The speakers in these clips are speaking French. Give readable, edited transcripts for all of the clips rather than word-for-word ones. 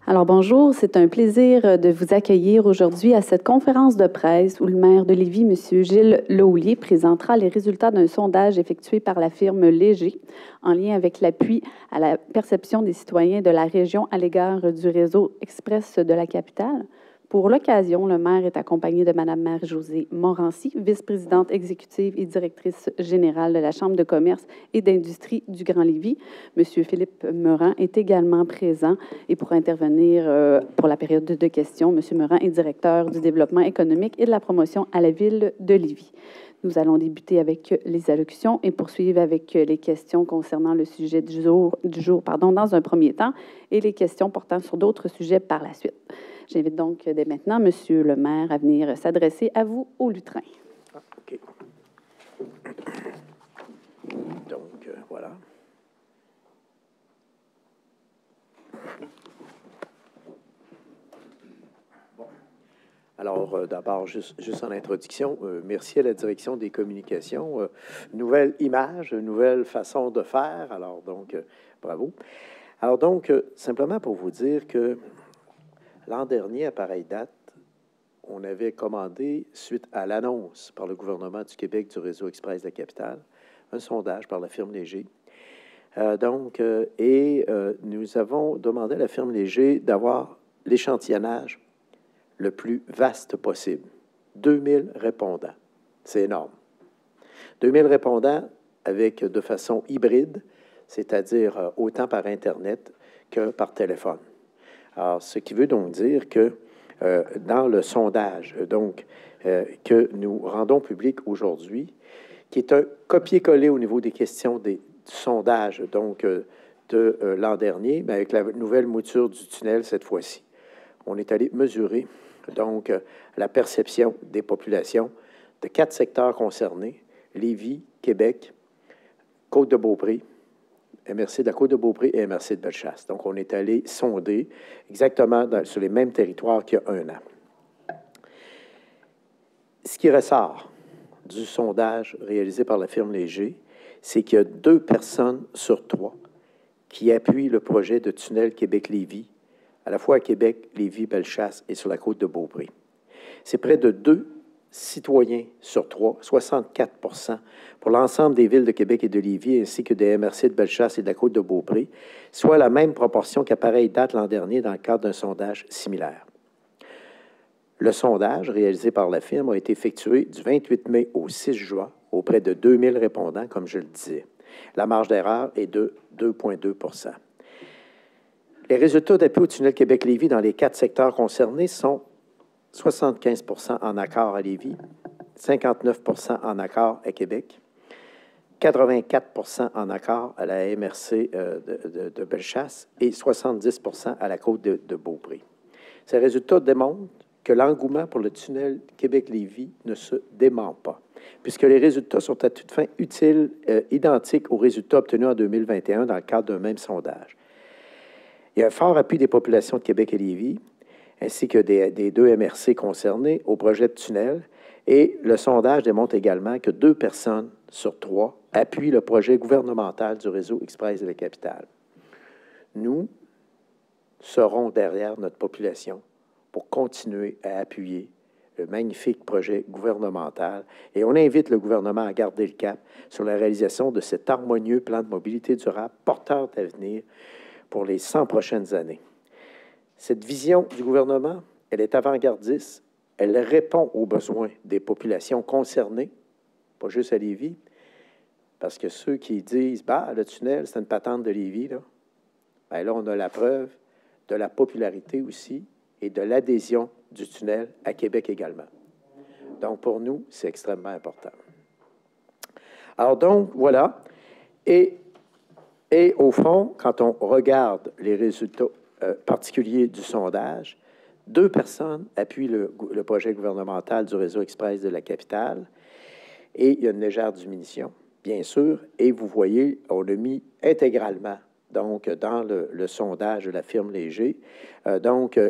Alors bonjour, c'est un plaisir de vous accueillir aujourd'hui à cette conférence de presse où le maire de Lévis, M. Gilles Lehoulier, présentera les résultats d'un sondage effectué par la firme Léger en lien avec l'appui à la perception des citoyens de la région à l'égard du réseau express de la capitale. Pour l'occasion, le maire est accompagné de Mme Marie-Josée Morancy, vice-présidente exécutive et directrice générale de la Chambre de commerce et d'industrie du Grand Lévis. M. Philippe Meurant est également présent et pour intervenir pour la période de questions. M. Meurant est directeur du développement économique et de la promotion à la ville de Lévis. Nous allons débuter avec les allocutions et poursuivre avec les questions concernant le sujet du jour dans un premier temps et les questions portant sur d'autres sujets par la suite. J'invite donc dès maintenant M. le maire à venir s'adresser à vous au lutrin. OK. Donc, voilà. Bon. Alors, d'abord, juste en introduction, merci à la direction des communications. Nouvelle image, nouvelle façon de faire. Alors, donc, bravo. Alors, donc, simplement pour vous dire que l'an dernier, à pareille date, on avait commandé, suite à l'annonce par le gouvernement du Québec du réseau express de la capitale, un sondage par la firme Léger. Nous avons demandé à la firme Léger d'avoir l'échantillonnage le plus vaste possible. 2000 répondants. C'est énorme. 2000 répondants avec de façon hybride, c'est-à-dire autant par Internet que par téléphone. Alors, ce qui veut donc dire que dans le sondage que nous rendons public aujourd'hui, qui est un copier-coller au niveau des questions du sondage de l'an dernier, mais avec la nouvelle mouture du tunnel cette fois-ci. On est allé mesurer la perception des populations de 4 secteurs concernés: Lévis, Québec, Côte-de-Beaupré, MRC de la Côte-de-Beaupré et MRC de Bellechasse. Donc, on est allé sonder exactement sur les mêmes territoires qu'il y a un an. Ce qui ressort du sondage réalisé par la firme Léger, c'est qu'il y a 2 personnes sur 3 qui appuient le projet de tunnel Québec-Lévis, à la fois à Québec, Lévis, Bellechasse et sur la Côte-de-Beaupré. C'est près de 2 citoyens sur 3, 64 pour l'ensemble des villes de Québec et de Lévis, ainsi que des MRC de Bellechasse et de la Côte-de-Beaupré, soit la même proportion qu'à pareille date l'an dernier dans le cadre d'un sondage similaire. Le sondage réalisé par la firme a été effectué du 28 mai au 6 juin auprès de 2000 répondants, comme je le disais. La marge d'erreur est de 2,2 % Les résultats d'appui au tunnel Québec-Lévis dans les 4 secteurs concernés sont 75 % en accord à Lévis, 59 % en accord à Québec, 84 % en accord à la MRC de Bellechasse et 70 % à la Côte-de-Beaupré. Ces résultats démontrent que l'engouement pour le tunnel Québec-Lévis ne se dément pas, puisque les résultats sont à toute fin identiques aux résultats obtenus en 2021 dans le cadre d'un même sondage. Il y a un fort appui des populations de Québec et Lévis, ainsi que des 2 MRC concernés au projet de tunnel, et le sondage démontre également que 2 personnes sur 3 appuient le projet gouvernemental du réseau express de la capitale. Nous serons derrière notre population pour continuer à appuyer le magnifique projet gouvernemental, et on invite le gouvernement à garder le cap sur la réalisation de cet harmonieux plan de mobilité durable porteur d'avenir pour les 100 prochaines années. Cette vision du gouvernement, elle est avant-gardiste, elle répond aux besoins des populations concernées, pas juste à Lévis, parce que ceux qui disent « bah le tunnel, c'est une patente de Lévis », là, on a la preuve de la popularité aussi et de l'adhésion du tunnel à Québec également. Donc, pour nous, c'est extrêmement important. Alors donc, voilà. Et au fond, quand on regarde les résultats particuliers du sondage, 2 personnes appuient le projet gouvernemental du réseau express de la capitale et il y a une légère diminution, bien sûr, et vous voyez, on a mis intégralement donc dans le sondage de la firme Léger,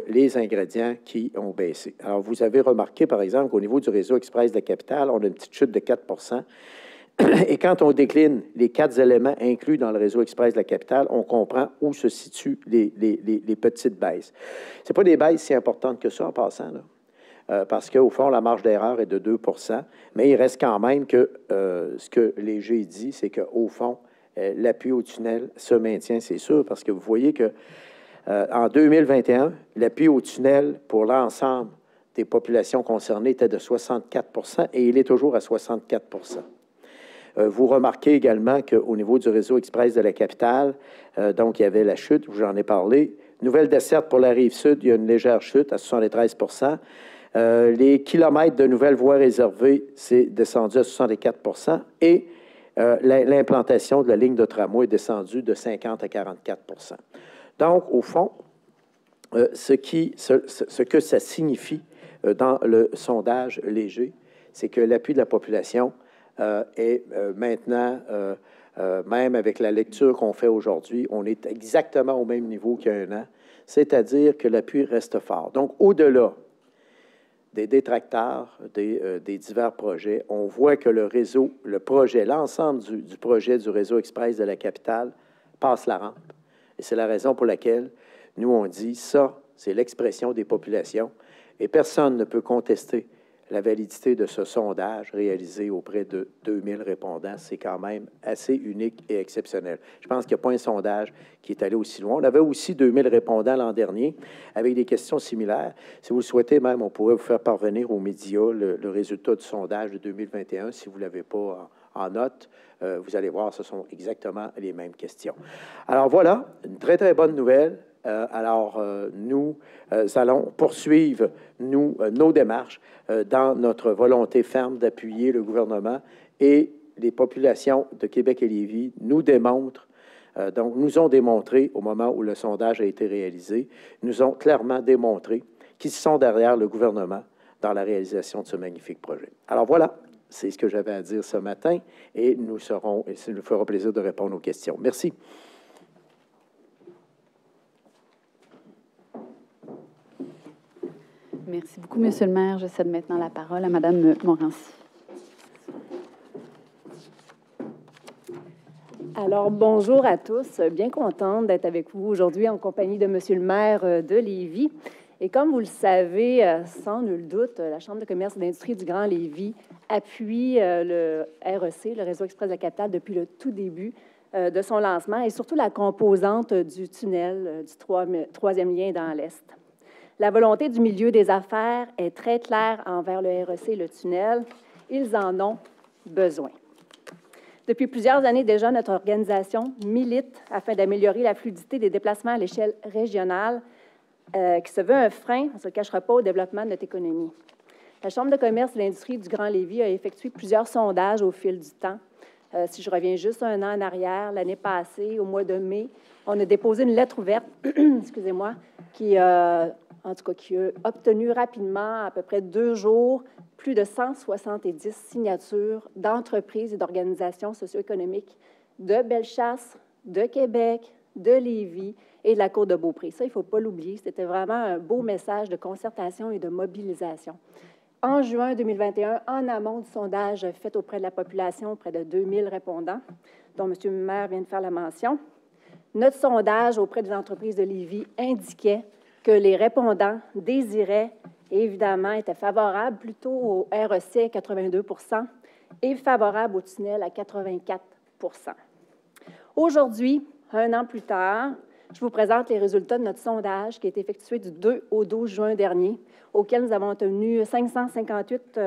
les ingrédients qui ont baissé. Alors, vous avez remarqué, par exemple, qu'au niveau du réseau express de la capitale, on a une petite chute de 4 Et quand on décline les 4 éléments inclus dans le réseau express de la capitale, on comprend où se situent les petites baisses. Ce n'est pas des baisses si importantes que ça en passant, là. Parce qu'au fond, la marge d'erreur est de 2 %, mais il reste quand même que ce que Léger dit, c'est qu'au fond, l'appui au tunnel se maintient, c'est sûr, parce que vous voyez que en 2021, l'appui au tunnel pour l'ensemble des populations concernées était de 64 % et il est toujours à 64 %. Vous remarquez également qu'au niveau du réseau express de la capitale, donc il y avait la chute, j'en ai parlé. Nouvelle desserte pour la Rive-Sud, il y a une légère chute à 73 %. Les kilomètres de nouvelles voies réservées, c'est descendu à 64 % et l'implantation de la ligne de tramway est descendue de 50 à 44 %. Donc, au fond, ce que ça signifie dans le sondage Léger, c'est que l'appui de la population est maintenant, même avec la lecture qu'on fait aujourd'hui, on est exactement au même niveau qu'il y a un an, c'est-à-dire que l'appui reste fort. Donc, au-delà des détracteurs, des divers projets, on voit que le réseau, le projet, l'ensemble du projet du réseau express de la capitale passe la rampe. Et c'est la raison pour laquelle nous, on dit ça, c'est l'expression des populations. Et personne ne peut contester la validité de ce sondage réalisé auprès de 2000 répondants. C'est quand même assez unique et exceptionnel. Je pense qu'il n'y a pas un sondage qui est allé aussi loin. On avait aussi 2000 répondants l'an dernier avec des questions similaires. Si vous le souhaitez même, on pourrait vous faire parvenir aux médias le résultat du sondage de 2021 si vous ne l'avez pas en note. Vous allez voir, ce sont exactement les mêmes questions. Alors voilà, une très, très bonne nouvelle. Nous allons poursuivre, nos démarches dans notre volonté ferme d'appuyer le gouvernement et les populations de Québec et Lévis nous démontrent, nous ont démontré au moment où le sondage a été réalisé, nous ont clairement démontré qu'ils sont derrière le gouvernement dans la réalisation de ce magnifique projet. Alors voilà, c'est ce que j'avais à dire ce matin et ça nous fera plaisir de répondre aux questions. Merci. Merci beaucoup, Monsieur le maire. Je cède maintenant la parole à Madame Morancy. Alors, bonjour à tous. Bien contente d'être avec vous aujourd'hui en compagnie de Monsieur le maire de Lévis. Et comme vous le savez, sans nul doute, la Chambre de commerce et d'industrie du Grand Lévis appuie le REC, le Réseau express de la capitale, depuis le tout début de son lancement et surtout la composante du tunnel du troisième lien dans l'Est. La volonté du milieu des affaires est très claire envers le REC et le tunnel. Ils en ont besoin. Depuis plusieurs années déjà, notre organisation milite afin d'améliorer la fluidité des déplacements à l'échelle régionale, qui se veut un frein, on ne se le cachera pas, au développement de notre économie. La Chambre de commerce et d'industrie du Grand Lévis a effectué plusieurs sondages au fil du temps. Si je reviens juste un an en arrière, l'année passée, au mois de mai, on a déposé une lettre ouverte, excusez-moi, qui a obtenu rapidement, à peu près 2 jours, plus de 170 signatures d'entreprises et d'organisations socio-économiques de Bellechasse, de Québec, de Lévis et de la Côte-de-Beaupré. Ça, il ne faut pas l'oublier. C'était vraiment un beau message de concertation et de mobilisation. En juin 2021, en amont du sondage fait auprès de la population, auprès de 2000 répondants, dont M. le maire vient de faire la mention, notre sondage auprès des entreprises de Lévis indiquait que les répondants désiraient, et évidemment, étaient favorables plutôt au REC à 82 % et favorables au tunnel à 84 %. Aujourd'hui, un an plus tard, je vous présente les résultats de notre sondage qui a été effectué du 2 au 12 juin dernier, auquel nous avons obtenu 558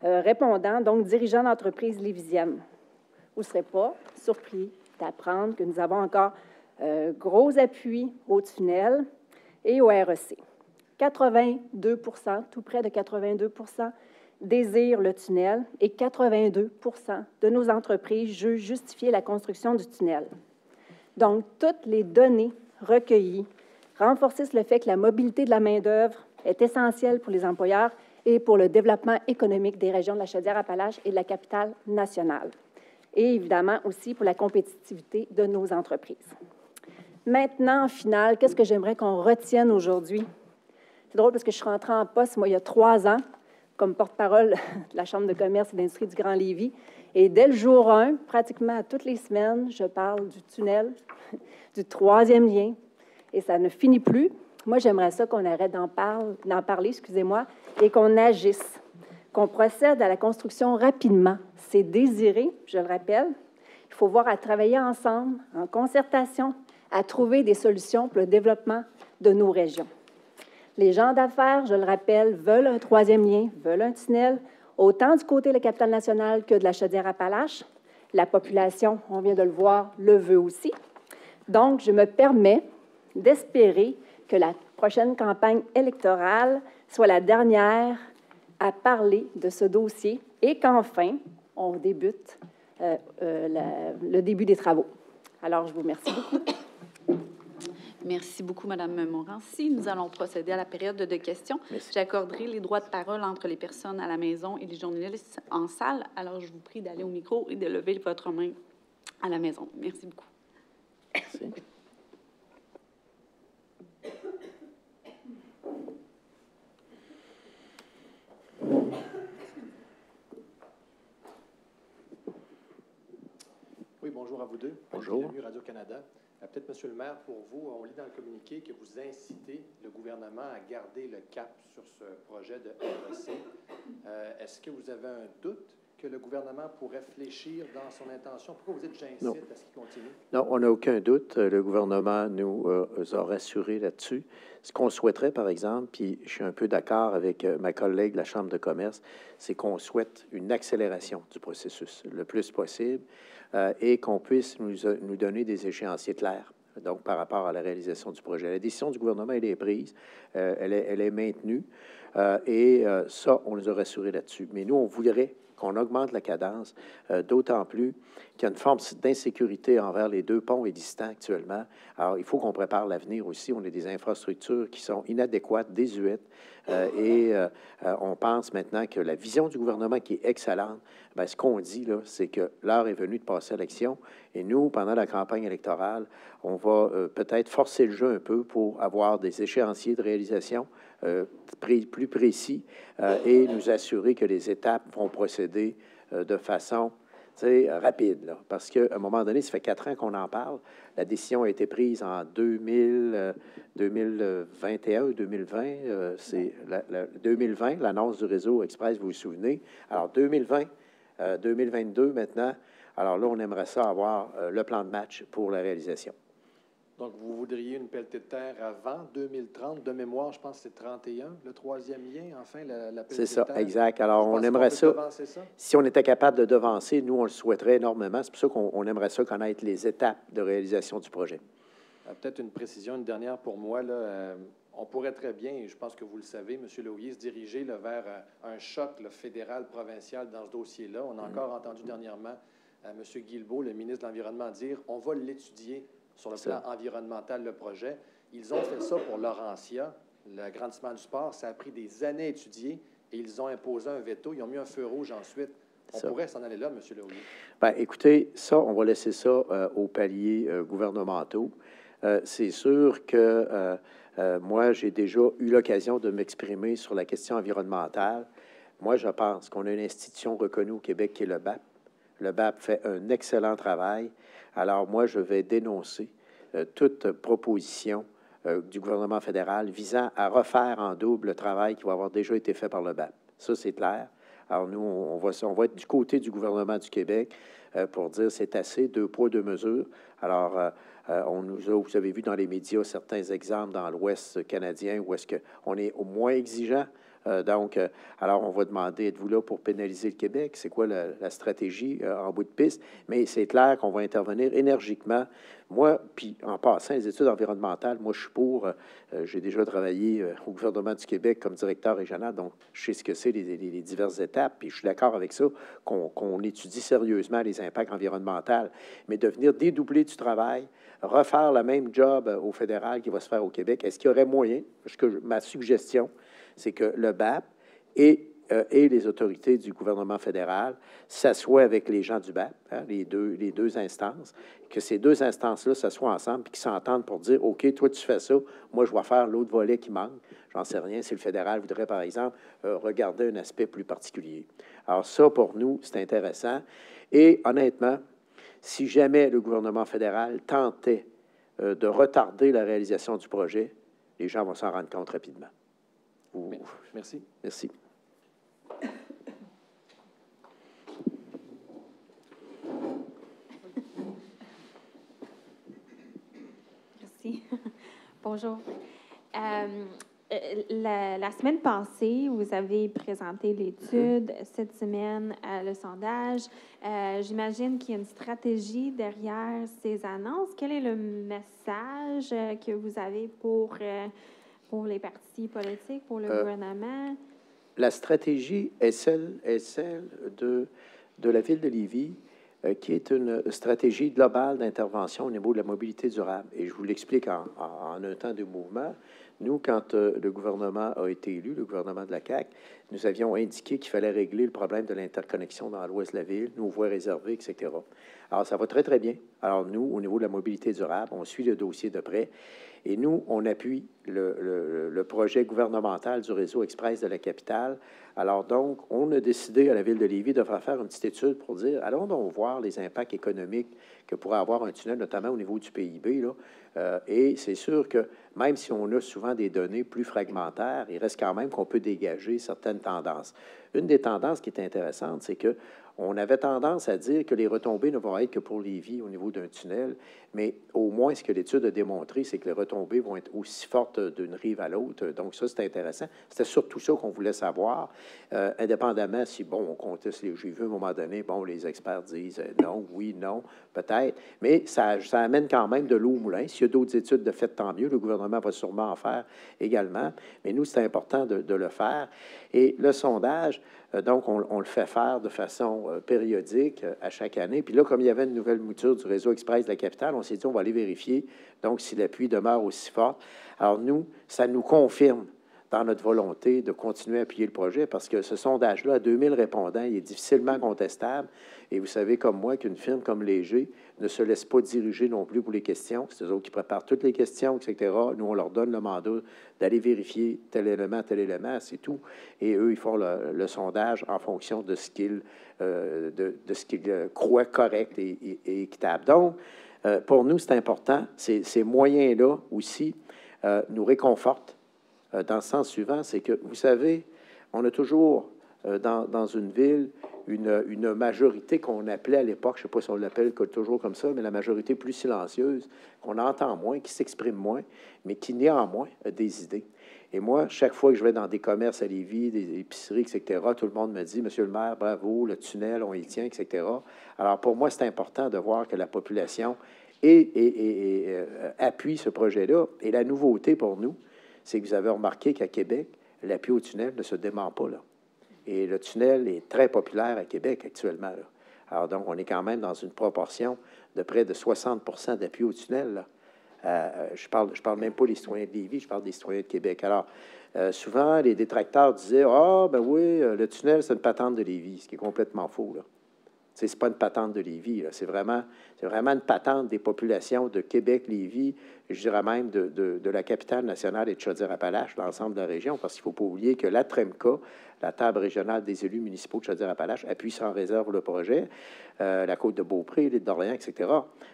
répondants, donc dirigeants d'entreprises lévisiennes. Vous ne serez pas surpris d'apprendre que nous avons encore gros appui au tunnel et au REC. 82 %, tout près de 82 % désirent le tunnel et 82 % de nos entreprises jugent justifier la construction du tunnel. Donc, toutes les données recueillies renforcent le fait que la mobilité de la main-d'œuvre est essentielle pour les employeurs et pour le développement économique des régions de la Chaudière-Appalaches et de la capitale nationale. Et évidemment aussi pour la compétitivité de nos entreprises. Maintenant, en finale, qu'est-ce que j'aimerais qu'on retienne aujourd'hui? C'est drôle parce que je suis rentrée en poste, moi, il y a 3 ans. comme porte-parole de la Chambre de commerce et d'industrie du Grand Lévis. Et dès le jour 1, pratiquement toutes les semaines, je parle du tunnel, du troisième lien, et ça ne finit plus. Moi, j'aimerais ça qu'on arrête d'en parler, excusez-moi, et qu'on agisse, qu'on procède à la construction rapidement. C'est désiré, je le rappelle. Il faut voir à travailler ensemble, en concertation, à trouver des solutions pour le développement de nos régions. Les gens d'affaires, je le rappelle, veulent un troisième lien, veulent un tunnel, autant du côté de la capitale nationale que de la Chaudière-Appalaches. La population, on vient de le voir, le veut aussi. Donc, je me permets d'espérer que la prochaine campagne électorale soit la dernière à parler de ce dossier et qu'enfin, on débute le début des travaux. Alors, je vous remercie beaucoup. Merci beaucoup, Mme Morancy. Nous allons procéder à la période de questions. J'accorderai les droits de parole entre les personnes à la maison et les journalistes en salle. Alors, je vous prie d'aller au micro et de lever votre main à la maison. Merci beaucoup. Merci. Oui, bonjour à vous deux. Bonjour. Radio-Canada. Peut-être, Monsieur le maire, pour vous, on lit dans le communiqué que vous incitez le gouvernement à garder le cap sur ce projet de REC. Est-ce que vous avez un doute que le gouvernement pourrait fléchir dans son intention? Pourquoi vous dites « j'incite » à ce qu'il continue? Non, on n'a aucun doute. Le gouvernement nous a rassurés là-dessus. Ce qu'on souhaiterait, par exemple, puis je suis un peu d'accord avec ma collègue de la Chambre de commerce, c'est qu'on souhaite une accélération du processus le plus possible et qu'on puisse nous donner des échéanciers clairs, donc par rapport à la réalisation du projet. La décision du gouvernement, elle est prise, elle est maintenue et ça, on nous a rassurés là-dessus. Mais nous, on voudrait qu'on augmente la cadence, d'autant plus qu'il y a une forme d'insécurité envers les deux ponts existants actuellement. Alors, il faut qu'on prépare l'avenir aussi. On a des infrastructures qui sont inadéquates, désuètes, et on pense maintenant que la vision du gouvernement qui est excellente, bien, ce qu'on dit, là, c'est que l'heure est venue de passer à l'action. Et nous, pendant la campagne électorale, on va peut-être forcer le jeu un peu pour avoir des échéanciers de réalisation plus précis et nous assurer que les étapes vont procéder de façon rapide. Là, parce qu'à un moment donné, ça fait 4 ans qu'on en parle. La décision a été prise en 2021 ou 2020. C'est 2020, l'annonce du réseau Express, vous vous souvenez. Alors, 2020, 2022 maintenant. Alors là, on aimerait ça avoir le plan de match pour la réalisation. Donc, vous voudriez une pelletée de terre avant 2030. De mémoire, je pense que c'est 31, le troisième lien, enfin, la pelletée de terre. C'est ça, exact. Alors, on aimerait ça. Si on était capable de devancer, nous, on le souhaiterait énormément. C'est pour ça qu'on aimerait ça connaître les étapes de réalisation du projet. Peut-être une précision, une dernière pour moi. Là, on pourrait très bien, et je pense que vous le savez, M. Lehouillier, se diriger là, vers un choc fédéral, provincial dans ce dossier-là. On a encore entendu dernièrement M. Guilbeault, le ministre de l'Environnement, dire on va l'étudier sur le plan environnemental, le projet. Ils ont fait ça pour Laurentia, l'agrandissement du sport. Ça a pris des années à étudier et ils ont imposé un veto. Ils ont mis un feu rouge ensuite. On pourrait s'en aller là, M. Lehouillier. Bien, écoutez, ça, on va laisser ça aux paliers gouvernementaux. C'est sûr que moi, j'ai déjà eu l'occasion de m'exprimer sur la question environnementale. Moi, je pense qu'on a une institution reconnue au Québec qui est le BAP. Le BAP fait un excellent travail. Alors, moi, je vais dénoncer toute proposition du gouvernement fédéral visant à refaire en double le travail qui va avoir déjà été fait par le BAP. Ça, c'est clair. Alors, nous, on va être du côté du gouvernement du Québec pour dire c'est assez, 2 poids, 2 mesures. Alors, vous avez vu dans les médias certains exemples dans l'Ouest canadien où est-ce qu'on est au moins exigeant. Alors, on va demander, êtes-vous là pour pénaliser le Québec? C'est quoi la stratégie en bout de piste? Mais c'est clair qu'on va intervenir énergiquement. Moi, puis en passant, les études environnementales, moi, je suis pour. J'ai déjà travaillé au gouvernement du Québec comme directeur régional, donc je sais ce que c'est, les diverses étapes, puis je suis d'accord avec ça, qu'on étudie sérieusement les impacts environnementaux. Mais de venir dédoubler du travail, refaire le même job au fédéral qui va se faire au Québec, est-ce qu'il y aurait moyen? Parce que ma suggestion, c'est que le BAP et et les autorités du gouvernement fédéral s'assoient avec les gens du BAP, hein, les deux instances, que ces deux instances-là s'assoient ensemble et qu'ils s'entendent pour dire, OK, toi, tu fais ça, moi, je vais faire l'autre volet qui manque. J'en sais rien si le fédéral voudrait, par exemple, regarder un aspect plus particulier. Alors ça, pour nous, c'est intéressant. Et honnêtement, si jamais le gouvernement fédéral tentait de retarder la réalisation du projet, les gens vont s'en rendre compte rapidement. Merci. Merci. Merci. Bonjour. La semaine passée, vous avez présenté l'étude. Cette semaine, le sondage. J'imagine qu'il y a une stratégie derrière ces annonces. Quel est le message que vous avez pour les partis politiques, pour le gouvernement? La stratégie est celle de la Ville de Lévis, qui est une stratégie globale d'intervention au niveau de la mobilité durable. Et je vous l'explique en un temps de mouvement. Nous, quand le gouvernement a été élu, le gouvernement de la CAQ, nous avions indiqué qu'il fallait régler le problème de l'interconnexion dans l'ouest de la ville, nos voies réservées, etc. Alors, ça va très, très bien. Alors, nous, au niveau de la mobilité durable, on suit le dossier de près et nous, on appuie le projet gouvernemental du réseau express de la capitale. Alors, donc, on a décidé à la Ville de Lévis de faire une petite étude pour dire, allons donc voir les impacts économiques que pourrait avoir un tunnel, notamment au niveau du PIB, là. Et c'est sûr que même si on a souvent des données plus fragmentaires, il reste quand même qu'on peut dégager certaines tendances. Une des tendances qui est intéressante, c'est que on avait tendance à dire que les retombées ne vont être que pour Lévis au niveau d'un tunnel, mais au moins, ce que l'étude a démontré, c'est que les retombées vont être aussi fortes d'une rive à l'autre. Donc, ça, c'est intéressant. C'était surtout ça qu'on voulait savoir, indépendamment si, bon, on conteste les J'ai vu à un moment donné, bon, les experts disent non, oui, non, peut-être, mais ça amène quand même de l'eau au moulin. S'il y a d'autres études de fait, tant mieux. Le gouvernement va sûrement en faire également, mais nous, c'est important de le faire. Et le sondage, donc, on le fait faire de façon périodique à chaque année. Puis là, comme il y avait une nouvelle mouture du réseau express de la capitale, on s'est dit, on va aller vérifier, donc, si l'appui demeure aussi fort. Alors, nous, ça nous confirme dans notre volonté de continuer à appuyer le projet parce que ce sondage-là, à 2000 répondants, il est difficilement contestable. Et vous savez comme moi qu'une firme comme Léger ne se laisse pas diriger non plus pour les questions. C'est eux autres qui préparent toutes les questions, etc. Nous, on leur donne le mandat d'aller vérifier tel élément, c'est tout. Et eux, ils font le sondage en fonction de ce qu'ils croient correct et équitable. Donc, pour nous, c'est important. Ces moyens-là aussi nous réconfortent. Dans le sens suivant, c'est que, vous savez, on a toujours dans une ville une majorité qu'on appelait à l'époque, je ne sais pas si on l'appelle toujours comme ça, mais la majorité plus silencieuse, qu'on entend moins, qui s'exprime moins, mais qui néanmoins a des idées. Et moi, chaque fois que je vais dans des commerces à Lévis, des épiceries, etc., tout le monde me dit, « Monsieur le maire, bravo, le tunnel, on y tient, etc. » Alors, pour moi, c'est important de voir que la population appuie ce projet-là. Et la nouveauté pour nous, c'est que vous avez remarqué qu'à Québec, l'appui au tunnel ne se dément pas, là. Et le tunnel est très populaire à Québec actuellement, là. Alors, donc, on est quand même dans une proportion de près de 60 d'appui au tunnel, là. Je parle même pas des citoyens de Lévis, je parle des citoyens de Québec. Alors, souvent, les détracteurs disaient, « Ah, ben oui, le tunnel, c'est une patente de Lévis », ce qui est complètement faux, là. C'est pas une patente de Lévis, là. C'est vraiment une patente des populations de Québec, Lévis, je dirais même de la capitale nationale et de Chaudière-Appalaches, l'ensemble de la région, parce qu'il ne faut pas oublier que la TREMCA, la table régionale des élus municipaux de Chaudière-Appalaches, appuie sans réserve le projet, la Côte-de-Beaupré, l'île d'Orléans, etc.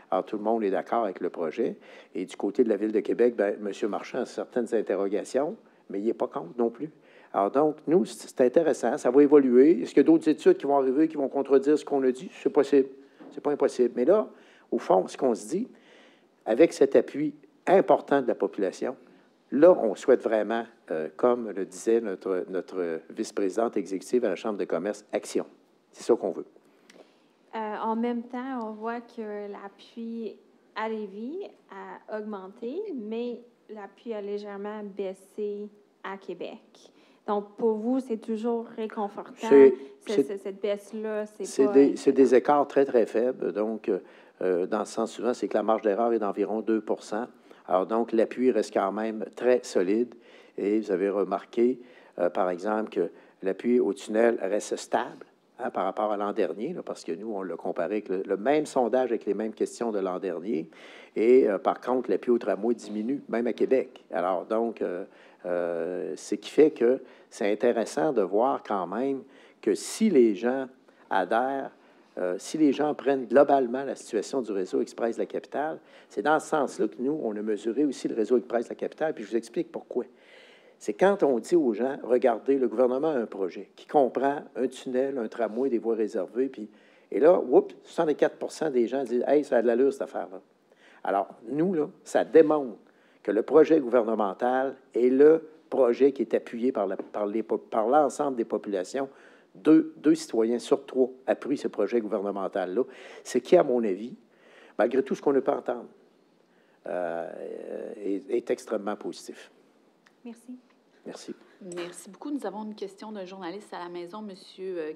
Alors, tout le monde est d'accord avec le projet. Et du côté de la Ville de Québec, bien, M. Marchand a certaines interrogations, mais il n'est pas contre non plus. Alors donc, nous, c'est intéressant, ça va évoluer. Est-ce qu'il y a d'autres études qui vont arriver, qui vont contredire ce qu'on a dit? C'est possible, c'est pas impossible. Mais là, au fond, ce qu'on se dit, avec cet appui important de la population, là, on souhaite vraiment, comme le disait notre vice-présidente exécutive à la Chambre de commerce, action. C'est ça qu'on veut. En même temps, on voit que l'appui à Lévis a augmenté, mais l'appui a légèrement baissé à Québec. Donc, pour vous, c'est toujours réconfortant, cette baisse-là? C'est des écarts très, très faibles. Donc, dans le sens suivant, c'est que la marge d'erreur est d'environ 2 %. Alors, donc, l'appui reste quand même très solide. Et vous avez remarqué, par exemple, que l'appui au tunnel reste stable par rapport à l'an dernier, là, parce que nous, on l'a comparé avec le même sondage avec les mêmes questions de l'an dernier. Et par contre, l'appui au tramway diminue, même à Québec. Alors, donc, ce qui fait que c'est intéressant de voir quand même que si les gens adhèrent, si les gens prennent globalement la situation du réseau Express de la capitale, c'est dans ce sens-là que nous, on a mesuré aussi le réseau Express de la capitale, puis je vous explique pourquoi. C'est quand on dit aux gens, regardez, le gouvernement a un projet qui comprend un tunnel, un tramway, des voies réservées, puis, et là, oups, 64 des gens disent, hey, ça a de l'allure, cette affaire-là. Alors, nous, là, ça démontre que le projet gouvernemental est le projet qui est appuyé par l'ensemble des populations. Deux citoyens sur 3 appuient ce projet gouvernemental-là, ce qui, à mon avis, malgré tout ce qu'on ne peut entendre, est extrêmement positif. Merci. Merci. Merci beaucoup. Nous avons une question d'un journaliste à la maison, M.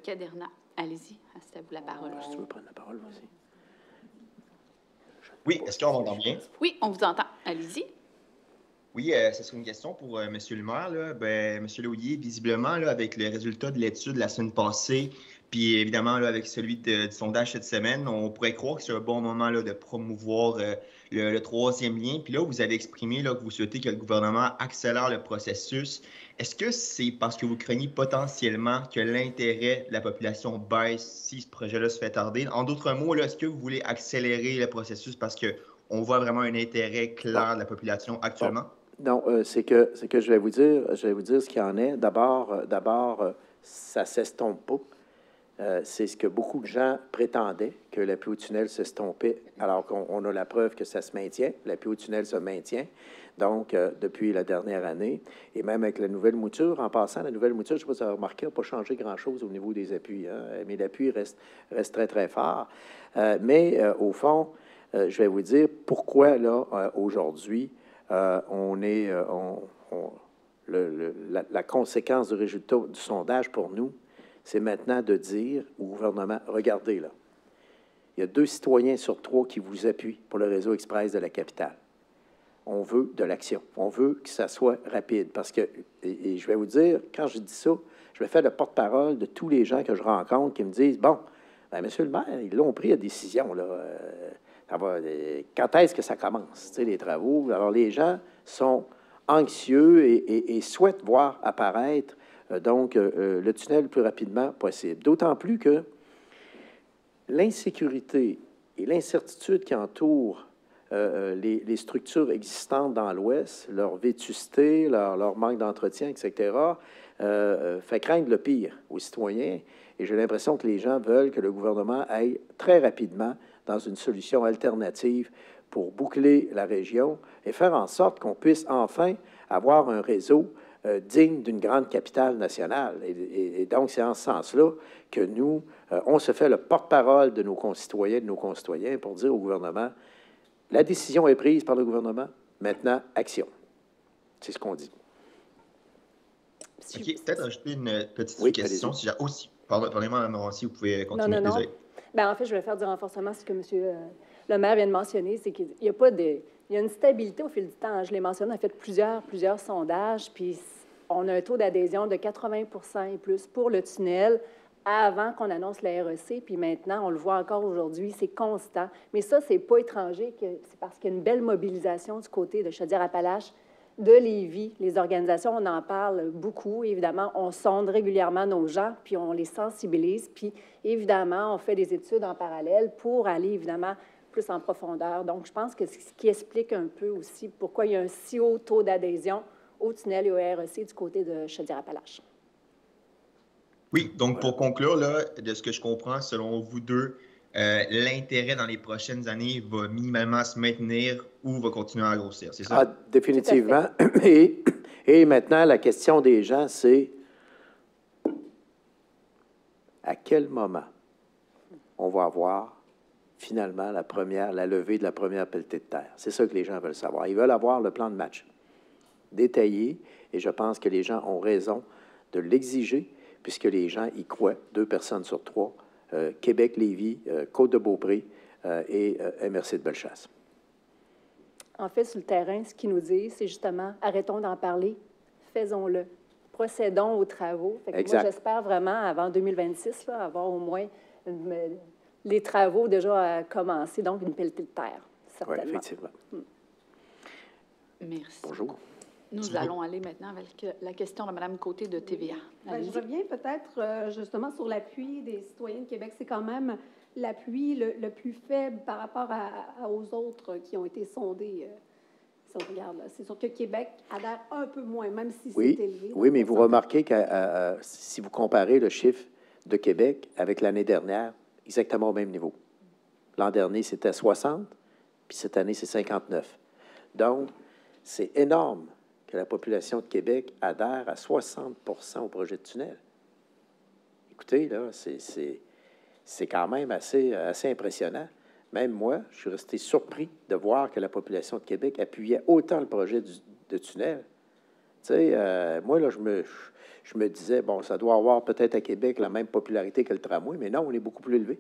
Caderna. Allez-y, c'est à vous la parole. Si tu veux prendre la parole, vas-y. Oui, est-ce qu'on m'entend bien? Oui, on vous entend. Allez-y. Oui, ce serait une question pour M. le maire. Là. Ben, M. Laulier, visiblement, là, avec le résultat de l'étude la semaine passée, puis évidemment, là, avec celui du sondage cette semaine, on pourrait croire que c'est un bon moment là, de promouvoir le troisième lien. Puis là, vous avez exprimé là, que vous souhaitez que le gouvernement accélère le processus. Est-ce que c'est parce que vous craignez potentiellement que l'intérêt de la population baisse si ce projet-là se fait tarder? En d'autres mots, là, est-ce que vous voulez accélérer le processus parce qu'on voit vraiment un intérêt clair de la population actuellement? Non, c'est que je vais vous dire ce qu'il en est. D'abord, ça ne s'estompe pas. C'est ce que beaucoup de gens prétendaient, que l'appui au tunnel s'estompait, alors qu'on a la preuve que ça se maintient. L'appui au tunnel se maintient, donc, depuis la dernière année. Et même avec la nouvelle mouture, en passant, la nouvelle mouture, je ne sais pas si vous avez remarqué, n'a pas changé grand-chose au niveau des appuis, hein, mais l'appui reste très, très fort. Mais au fond, je vais vous dire pourquoi, là, aujourd'hui, la conséquence du résultat du sondage pour nous, c'est maintenant de dire au gouvernement, regardez là, il y a 2 citoyens sur 3 qui vous appuient pour le réseau Express de la capitale. On veut de l'action. On veut que ça soit rapide. Parce que, et je vais vous dire, quand je dis ça, je vais faire le porte-parole de tous les gens que je rencontre qui me disent, bon, bien, monsieur le maire, ils l'ont pris la décision, là. Quand est-ce que ça commence, tu sais, les travaux? Alors, les gens sont anxieux et souhaitent voir apparaître le tunnel le plus rapidement possible. D'autant plus que l'insécurité et l'incertitude qui entourent les structures existantes dans l'Ouest, leur vétusté, leur manque d'entretien, etc., fait craindre le pire aux citoyens. Et j'ai l'impression que les gens veulent que le gouvernement aille très rapidement dans une solution alternative pour boucler la région et faire en sorte qu'on puisse enfin avoir un réseau digne d'une grande capitale nationale. Et donc, c'est en ce sens-là que nous, on se fait le porte-parole de nos concitoyens, de nos concitoyens, pour dire au gouvernement, la décision est prise par le gouvernement, maintenant, action. C'est ce qu'on dit. OK, peut-être ajouter une petite question. Si aussi, pardonnez-moi, Mme Morancy, vous pouvez continuer. Non. Bien, en fait, je vais faire du renforcement sur ce que M. le maire vient de mentionner, c'est qu'il n'y a pas de... Il y a une stabilité au fil du temps. Je l'ai mentionné, on a fait plusieurs sondages, puis on a un taux d'adhésion de 80 et plus pour le tunnel avant qu'on annonce la REC, puis maintenant, on le voit encore aujourd'hui, c'est constant. Mais ça, c'est pas étranger, c'est parce qu'il y a une belle mobilisation du côté de Chaudière-Appalaches, de Lévis. Les organisations, on en parle beaucoup. Évidemment, on sonde régulièrement nos gens, puis on les sensibilise, puis évidemment, on fait des études en parallèle pour aller, évidemment, plus en profondeur. Donc, je pense que c'est ce qui explique un peu aussi pourquoi il y a un si haut taux d'adhésion au tunnel et au REC du côté de Chaudière-Appalaches. Oui, donc pour conclure, là, de ce que je comprends, selon vous deux, l'intérêt dans les prochaines années va minimalement se maintenir ou va continuer à grossir, c'est ça? Ah, définitivement. Et maintenant, la question des gens, c'est à quel moment on va avoir finalement la levée de la première pelletée de terre. C'est ça que les gens veulent savoir. Ils veulent avoir le plan de match détaillé, et je pense que les gens ont raison de l'exiger, puisque les gens y croient, 2 personnes sur 3, Québec, Lévis, Côte-de-Beaupré et MRC de Bellechasse. En fait, sur le terrain, ce qu'ils nous disent, c'est justement, arrêtons d'en parler, faisons-le. procédons aux travaux. Fait que Exact. moi, j'espère vraiment, avant 2026, là, avoir au moins les travaux déjà commencés, donc une pelletée de terre, Oui, certainement. effectivement. Merci. Bonjour. Nous allons aller maintenant avec la question de Mme Côté de TVA. Bien, je reviens peut-être justement sur l'appui des citoyens de Québec. C'est quand même l'appui le plus faible par rapport aux autres qui ont été sondés. Si on regarde, c'est sûr que Québec adhère un peu moins, même si Oui, c'est élevé. oui, mais vous remarquez que si vous comparez le chiffre de Québec avec l'année dernière, exactement au même niveau. L'an dernier, c'était 60, puis cette année, c'est 59. Donc, c'est énorme que la population de Québec adhère à 60 au projet de tunnel. Écoutez, là, c'est quand même assez impressionnant. Même moi, je suis resté surpris de voir que la population de Québec appuyait autant le projet de tunnel. Tu sais, moi, là, je me disais, bon, ça doit avoir peut-être à Québec la même popularité que le tramway, mais non, on est beaucoup plus élevé.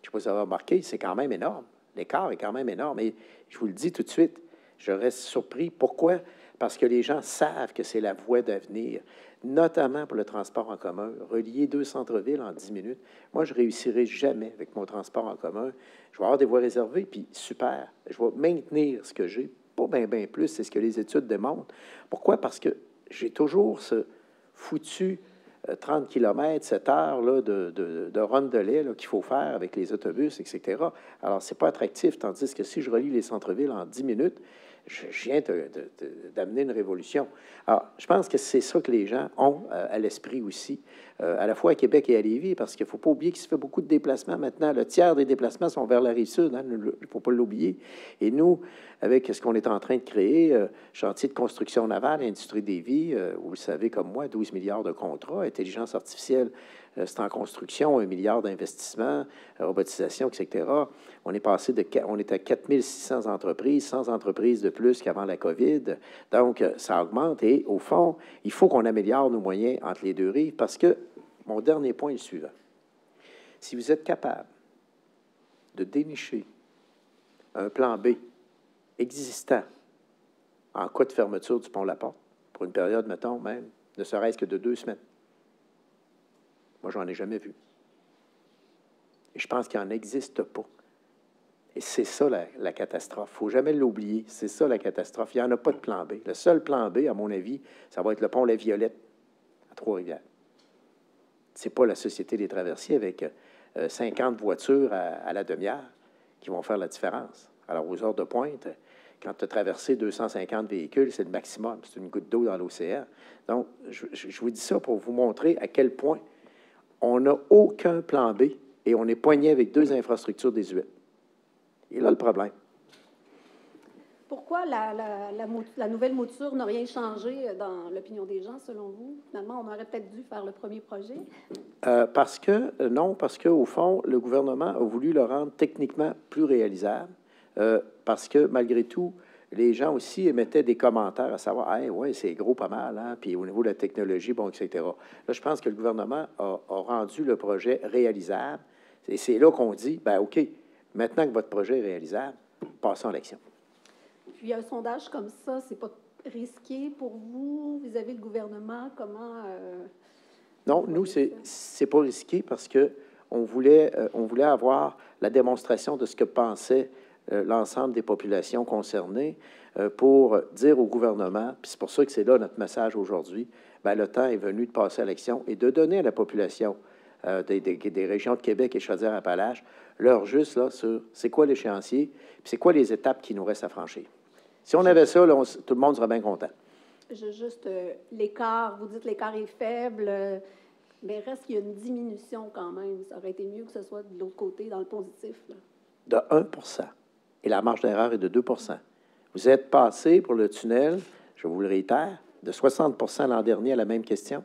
Je ne sais pas si vous avez remarqué, c'est quand même énorme. L'écart est quand même énorme. Et je vous le dis tout de suite, je reste surpris. Pourquoi? Parce que les gens savent que c'est la voie d'avenir, notamment pour le transport en commun. Relier 2 centres-villes en 10 minutes. Moi, je ne réussirai jamais avec mon transport en commun. Je vais avoir des voies réservées, puis super. Je vais maintenir ce que j'ai. Pas bien plus, c'est ce que les études démontrent. Pourquoi? Parce que j'ai toujours ce foutu 30 km, 7 heures là, de run de lait qu'il faut faire avec les autobus, etc. Alors, c'est pas attractif, tandis que si je relie les centres-villes en 10 minutes, je viens d'amener une révolution. Alors, je pense que c'est ça que les gens ont à l'esprit aussi, à la fois à Québec et à Lévis, parce qu'il ne faut pas oublier qu'il se fait beaucoup de déplacements maintenant. Le tiers des déplacements sont vers la Rive-Sud, hein, il ne faut pas l'oublier. Et nous, avec ce qu'on est en train de créer, chantier de construction navale, industrie des vies, vous le savez comme moi, 12 milliards de contrats, intelligence artificielle, c'est en construction, 1 milliard d'investissements, robotisation, etc. On est passé on est à 4600 entreprises, 100 entreprises de plus qu'avant la COVID. Donc, ça augmente et, au fond, il faut qu'on améliore nos moyens entre les deux rives parce que mon dernier point est le suivant. Si vous êtes capable de dénicher un plan B existant en cas de fermeture du pont La Porte, pour une période, mettons, même, ne serait-ce que de 2 semaines, moi, j'en ai jamais vu. Et je pense qu'il n'en existe pas. Et c'est ça la catastrophe. Il ne faut jamais l'oublier. C'est ça la catastrophe. Il n'y en a pas de plan B. Le seul plan B, à mon avis, ça va être le pont La Violette à Trois-Rivières. Ce n'est pas la Société des traversiers avec 50 voitures à la demi-heure qui vont faire la différence. Alors, aux heures de pointe, quand tu as traversé 250 véhicules, c'est le maximum. C'est une goutte d'eau dans l'océan. Donc, je vous dis ça pour vous montrer à quel point on n'a aucun plan B et on est poigné avec 2 infrastructures désuètes. Et là, le problème. Pourquoi la nouvelle mouture n'a rien changé dans l'opinion des gens, selon vous? Finalement, on aurait peut-être dû faire le premier projet? Parce qu'au fond, le gouvernement a voulu le rendre techniquement plus réalisable, parce que, malgré tout, les gens aussi émettaient des commentaires à savoir, hey, ouais, c'est gros pas mal, hein? Puis au niveau de la technologie, bon, etc. Là, je pense que le gouvernement a rendu le projet réalisable. Et c'est là qu'on dit, ben OK, maintenant que votre projet est réalisable, passons à l'action. Puis un sondage comme ça, c'est pas risqué pour vous vis-à-vis du gouvernement? Comment... Non, nous, c'est pas risqué parce que on voulait avoir la démonstration de ce que pensait l'ensemble des populations concernées pour dire au gouvernement, puis c'est pour ça que c'est là notre message aujourd'hui, bien, le temps est venu de passer à l'action et de donner à la population des régions de Québec et Chaudière-Appalaches leur juste là sur c'est quoi l'échéancier, puis c'est quoi les étapes qui nous restent à franchir. Si on avait ça, là, tout le monde serait bien content. Juste l'écart, vous dites l'écart est faible, mais reste qu'il y a une diminution quand même. Ça aurait été mieux que ce soit de l'autre côté, dans le positif. Là. De 1 et la marge d'erreur est de 2 Vous êtes passé pour le tunnel, je vous le réitère, de 60 l'an dernier à la même question,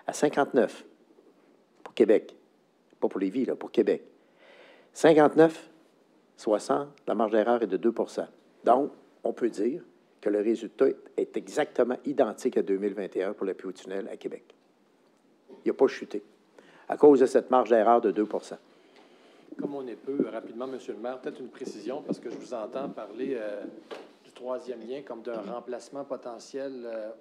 à 59 pour Québec. Pas pour Lévis, là, pour Québec. 59, 60, la marge d'erreur est de 2 Donc, on peut dire que le résultat est exactement identique à 2021 pour l'appui au tunnel à Québec. Il n'a pas chuté à cause de cette marge d'erreur de 2 Comme on est peu, rapidement, M. le maire, peut-être une précision, parce que je vous entends parler du troisième lien comme d'un remplacement potentiel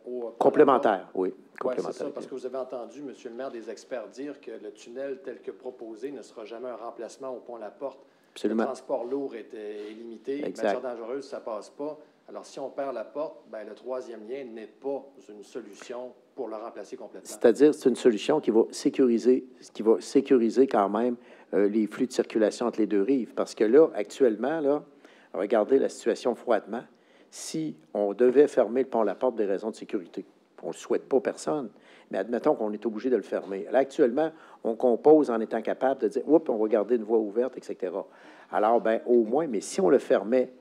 au... Complémentaire, oui. Oui, c'est ça, parce que vous avez entendu, M. le maire, des experts dire que le tunnel tel que proposé ne sera jamais un remplacement au pont La Porte. Absolument. Le transport lourd est limité, matière dangereuse, ça ne passe pas. Alors, si on perd La Porte, bien, le troisième lien n'est pas une solution pour le remplacer complètement. C'est-à-dire, c'est une solution qui va sécuriser quand même les flux de circulation entre les deux rives. Parce que là, actuellement, là, regardez la situation froidement. Si on devait fermer le pont La Porte des raisons de sécurité, on ne le souhaite pas personne, mais admettons qu'on est obligé de le fermer. Là, actuellement, on compose en étant capable de dire, oups, on va garder une voie ouverte, etc. Alors, bien, au moins, mais si on le fermait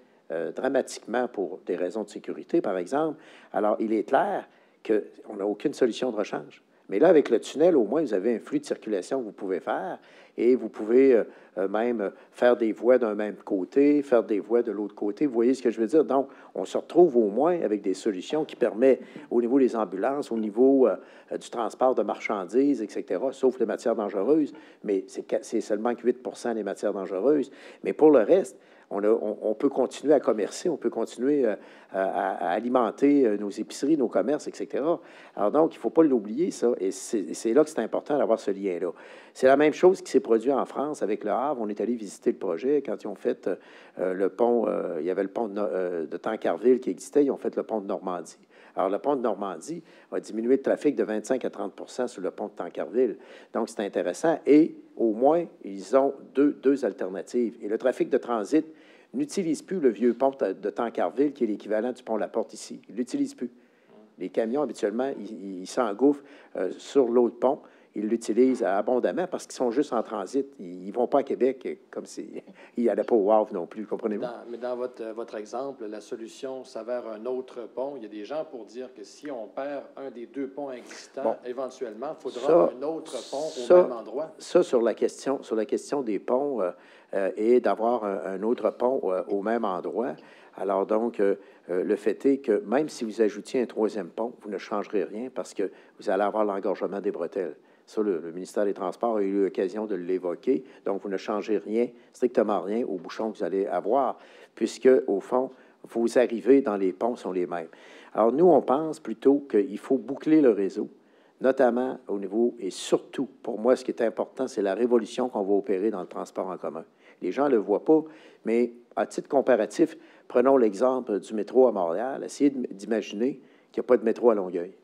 dramatiquement pour des raisons de sécurité, par exemple, alors il est clair qu'on n'a aucune solution de rechange. Mais là, avec le tunnel, au moins, vous avez un flux de circulation que vous pouvez faire et vous pouvez même faire des voies d'un même côté, faire des voies de l'autre côté. Vous voyez ce que je veux dire? Donc, on se retrouve au moins avec des solutions qui permettent, au niveau des ambulances, au niveau du transport de marchandises, etc., sauf les matières dangereuses, mais c'est seulement que 8 % des matières dangereuses. Mais pour le reste, on peut continuer à commercer, on peut continuer à alimenter nos épiceries, nos commerces, etc. Alors donc, il ne faut pas l'oublier, ça, et c'est là que c'est important d'avoir ce lien-là. C'est la même chose qui s'est produit en France avec le Havre. On est allé visiter le projet quand ils ont fait le pont, il y avait le pont de Tancarville qui existait, ils ont fait le pont de Normandie. Alors, le pont de Normandie a diminué le trafic de 25 à 30 % sur le pont de Tancarville. Donc, c'est intéressant. Et au moins, ils ont deux alternatives. Et le trafic de transit n'utilise plus le vieux pont de Tancarville, qui est l'équivalent du pont La Porte ici. Il ne l'utilise plus. Les camions, habituellement, ils s'engouffrent sur l'autre pont. Ils l'utilisent abondamment parce qu'ils sont juste en transit. Ils ne vont pas à Québec comme s'ils n'allaient pas au Havre non plus, comprenez-vous? Mais dans votre exemple, la solution s'avère un autre pont. Il y a des gens pour dire que si on perd un des deux ponts existants, éventuellement, il faudra un autre pont au même endroit. Ça, sur la question des ponts et d'avoir un autre pont au même endroit. Alors donc, le fait est que même si vous ajoutiez un troisième pont, vous ne changerez rien parce que vous allez avoir l'engorgement des bretelles. Ça, le ministère des Transports a eu l'occasion de l'évoquer. Donc, vous ne changez rien, strictement rien, aux bouchons que vous allez avoir, puisque, au fond, vos arrivées dans les ponts sont les mêmes. Alors, nous, on pense plutôt qu'il faut boucler le réseau, notamment au niveau, et surtout, pour moi, ce qui est important, c'est la révolution qu'on va opérer dans le transport en commun. Les gens ne le voient pas, mais à titre comparatif, prenons l'exemple du métro à Montréal. Essayez d'imaginer qu'il n'y a pas de métro à Longueuil.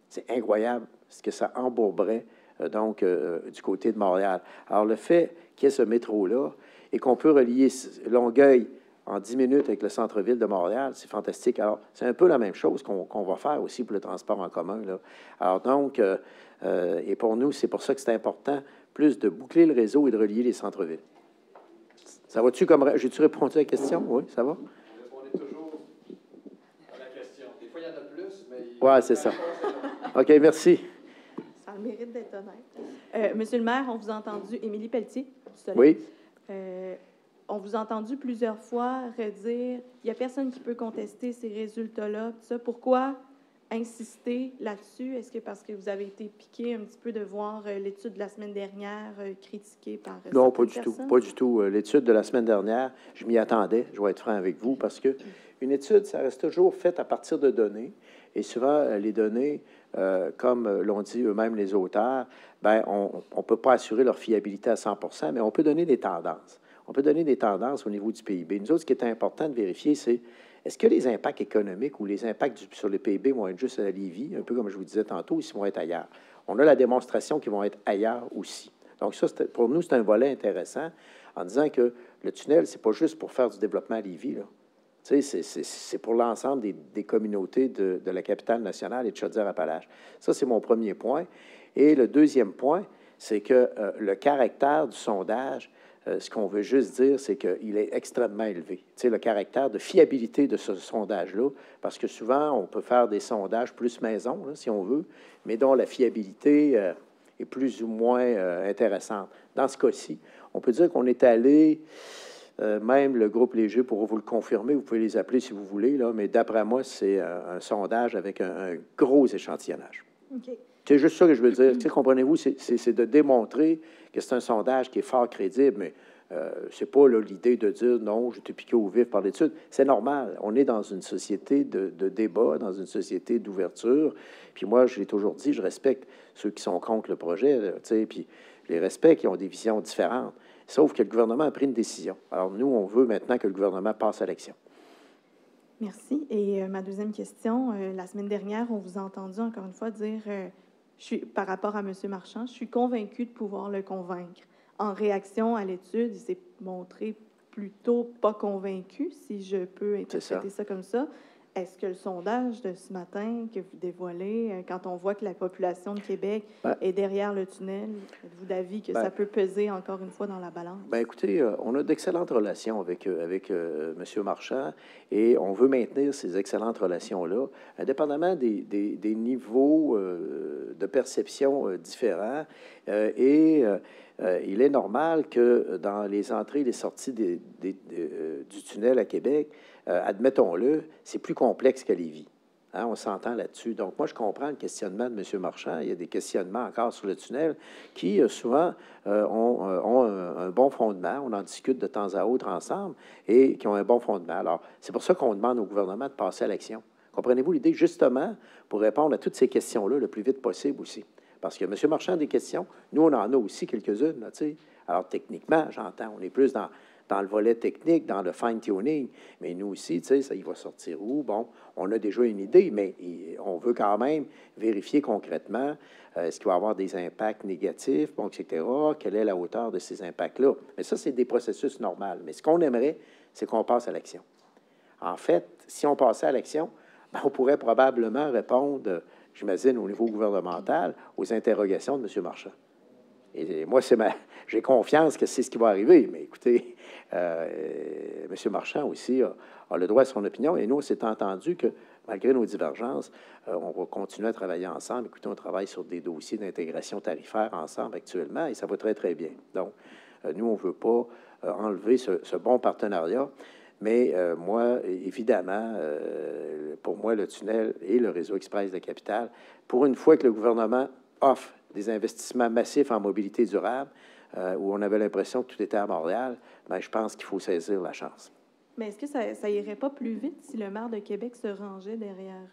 C'est incroyable ce que ça embourberait du côté de Montréal. Alors, le fait qu'il y ait ce métro-là et qu'on peut relier Longueuil en 10 minutes avec le centre-ville de Montréal, c'est fantastique. Alors, c'est un peu la même chose qu'on va faire aussi pour le transport en commun, là. Alors donc, et pour nous, c'est pour ça que c'est important, plus de boucler le réseau et de relier les centres-villes. Ça va-tu comme... J'ai-tu répondu à la question? Oui, ça va? Vous répondez toujours à la question. Des fois, il y en a plus, mais... Oui, c'est ça. OK, merci. Ça a le mérite d'être honnête. Monsieur le maire, on vous a entendu, Émilie Pelletier, du Soleil. Oui. On vous a entendu plusieurs fois redire, il n'y a personne qui peut contester ces résultats-là. Tout ça. Pourquoi insister là-dessus? Est-ce que parce que vous avez été piqué un petit peu de voir l'étude de la semaine dernière critiquée par non, pas du tout. Pas du tout. L'étude de la semaine dernière, je m'y attendais, je vais être franc avec vous, parce que une étude, ça reste toujours faite à partir de données. Et souvent, les données, comme l'ont dit eux-mêmes les auteurs, bien, on ne peut pas assurer leur fiabilité à 100 %, mais on peut donner des tendances. On peut donner des tendances au niveau du PIB. Nous autres, ce qui est important de vérifier, c'est est-ce que les impacts économiques ou les impacts sur le PIB vont être juste à Lévis, un peu comme je vous disais tantôt, ou s'ils vont être ailleurs? On a la démonstration qu'ils vont être ailleurs aussi. Donc ça, pour nous, c'est un volet intéressant en disant que le tunnel, c'est pas juste pour faire du développement à Lévis, là. Tu sais, c'est pour l'ensemble des communautés de la capitale nationale et de Chaudière-Appalaches. Ça, c'est mon premier point. Et le deuxième point, c'est que le caractère du sondage, ce qu'on veut juste dire, c'est qu'il est extrêmement élevé. Tu sais, le caractère de fiabilité de ce sondage-là, parce que souvent, on peut faire des sondages plus maison, là, si on veut, mais dont la fiabilité est plus ou moins intéressante. Dans ce cas-ci, on peut dire qu'on est allé... même le groupe Léger pourra vous le confirmer, vous pouvez les appeler si vous voulez, là, mais d'après moi, c'est un sondage avec un gros échantillonnage. Okay. C'est juste ça que je veux dire. Tu sais, comprenez-vous, c'est de démontrer que c'est un sondage qui est fort crédible, mais c'est pas l'idée de dire non, j'étais piqué au vif par l'étude. C'est normal. On est dans une société de débat, dans une société d'ouverture. Puis moi, je l'ai toujours dit, je respecte ceux qui sont contre le projet, tu sais, puis je les respecte, qui ont des visions différentes. Sauf que le gouvernement a pris une décision. Alors nous, on veut maintenant que le gouvernement passe à l'action. Merci. Et ma deuxième question, la semaine dernière, on vous a entendu encore une fois dire, par rapport à M. Marchand, je suis convaincue de pouvoir le convaincre. En réaction à l'étude, il s'est montré plutôt pas convaincu, si je peux interpréter ça comme ça. Est-ce que le sondage de ce matin que vous dévoilez, quand on voit que la population de Québec est derrière le tunnel, êtes-vous d'avis que ça peut peser encore une fois dans la balance? Bien, écoutez, on a d'excellentes relations avec M. Marchand et on veut maintenir ces excellentes relations-là, indépendamment des niveaux de perception différents. Il est normal que dans les entrées et les sorties du tunnel à Québec, admettons-le, c'est plus complexe qu'à Lévis. Hein, on s'entend là-dessus. Donc, moi, je comprends le questionnement de M. Marchand. Il y a des questionnements encore sur le tunnel qui, souvent, ont un bon fondement. On en discute de temps à autre ensemble et qui ont un bon fondement. Alors, c'est pour ça qu'on demande au gouvernement de passer à l'action. Comprenez-vous l'idée? Justement, pour répondre à toutes ces questions-là le plus vite possible aussi. Parce que M. Marchand a des questions. Nous, on en a aussi quelques-unes. Là, tu sais. Alors, techniquement, j'entends, on est plus dans le volet technique, dans le fine-tuning. Mais nous aussi, tu sais, ça, il va sortir où? Bon, on a déjà une idée, mais on veut quand même vérifier concrètement est-ce qu'il va y avoir des impacts négatifs, bon, etc. Quelle est la hauteur de ces impacts-là? Mais ça, c'est des processus normaux. Mais ce qu'on aimerait, c'est qu'on passe à l'action. En fait, si on passait à l'action, ben, on pourrait probablement répondre, j'imagine, au niveau gouvernemental, aux interrogations de M. Marchand. Et moi, j'ai confiance que c'est ce qui va arriver. Mais écoutez, M. Marchand aussi a le droit à son opinion. Et nous, on s'est entendu que, malgré nos divergences, on va continuer à travailler ensemble. Écoutez, on travaille sur des dossiers d'intégration tarifaire ensemble actuellement et ça va très, très bien. Donc, nous, on ne veut pas enlever ce bon partenariat. Mais moi, évidemment, pour moi, le tunnel et le réseau express de la capitale, pour une fois que le gouvernement offre des investissements massifs en mobilité durable, où on avait l'impression que tout était à Montréal, bien, je pense qu'il faut saisir la chance. Mais est-ce que ça irait pas plus vite si le maire de Québec se rangeait derrière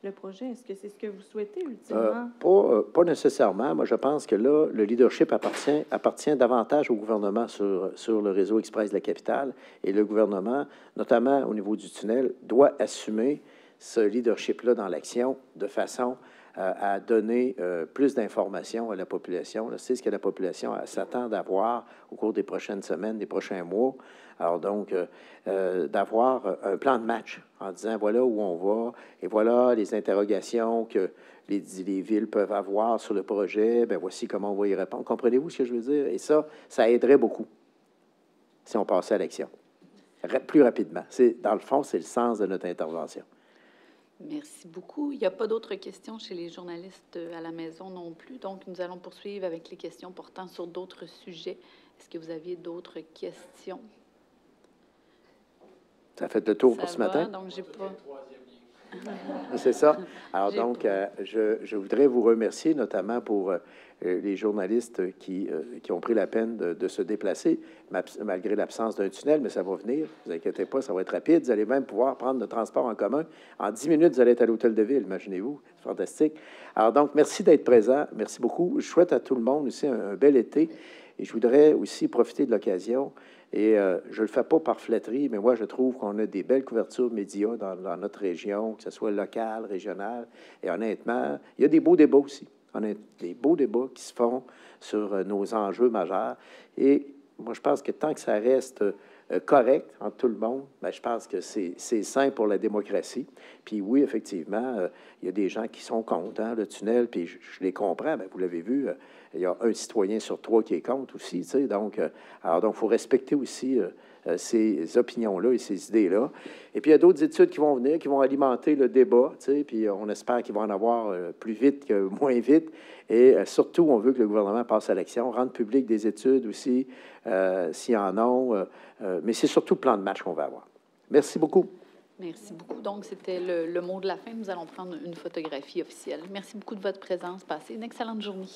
le projet? Est-ce que c'est ce que vous souhaitez ultimement? Pas nécessairement. Moi, je pense que là, le leadership appartient davantage au gouvernement sur le réseau express de la capitale. Et le gouvernement, notamment au niveau du tunnel, doit assumer ce leadership-là dans l'action de façon à donner plus d'informations à la population. C'est ce que la population s'attend d'avoir au cours des prochaines semaines, des prochains mois. Alors donc, d'avoir un plan de match en disant voilà où on va et voilà les interrogations que les villes peuvent avoir sur le projet. Bien, voici comment on va y répondre. Comprenez-vous ce que je veux dire? Et ça aiderait beaucoup si on passait à l'action plus rapidement. Dans le fond, c'est le sens de notre intervention. Merci beaucoup. Il n'y a pas d'autres questions chez les journalistes à la maison non plus. Donc, nous allons poursuivre avec les questions portant sur d'autres sujets. Est-ce que vous aviez d'autres questions? Ça fait le tour pour ce matin? Donc, j'ai pas... C'est ça. Alors donc, je voudrais vous remercier, notamment pour les journalistes qui ont pris la peine de se déplacer, malgré l'absence d'un tunnel, mais ça va venir. Ne vous inquiétez pas, ça va être rapide. Vous allez même pouvoir prendre le transport en commun. En 10 minutes, vous allez être à l'Hôtel de Ville, imaginez-vous. C'est fantastique. Alors donc, merci d'être présent. Merci beaucoup. Je souhaite à tout le monde aussi un bel été. Et je voudrais aussi profiter de l'occasion. Et je ne le fais pas par flatterie, mais moi, je trouve qu'on a des belles couvertures médias dans notre région, que ce soit local, régional. Et honnêtement, il y a des beaux débats aussi. On a des beaux débats qui se font sur nos enjeux majeurs. Et moi, je pense que tant que ça reste correct entre tout le monde, bien, je pense que c'est sain pour la démocratie. Puis oui, effectivement, il y a des gens qui sont contre le tunnel, puis je les comprends. Bien, vous l'avez vu, il y a un citoyen sur 3 qui est contre aussi. Tu sais, donc, il faut respecter aussi ces opinions-là et ces idées-là. Et puis, il y a d'autres études qui vont venir, qui vont alimenter le débat, tu sais, puis on espère qu'il va en avoir plus vite que moins vite. Et surtout, on veut que le gouvernement passe à l'action, rende public des études aussi, s'il y en a. Mais c'est surtout le plan de match qu'on va avoir. Merci beaucoup. Merci beaucoup. Donc, c'était le mot de la fin. Nous allons prendre une photographie officielle. Merci beaucoup de votre présence. Passez une excellente journée.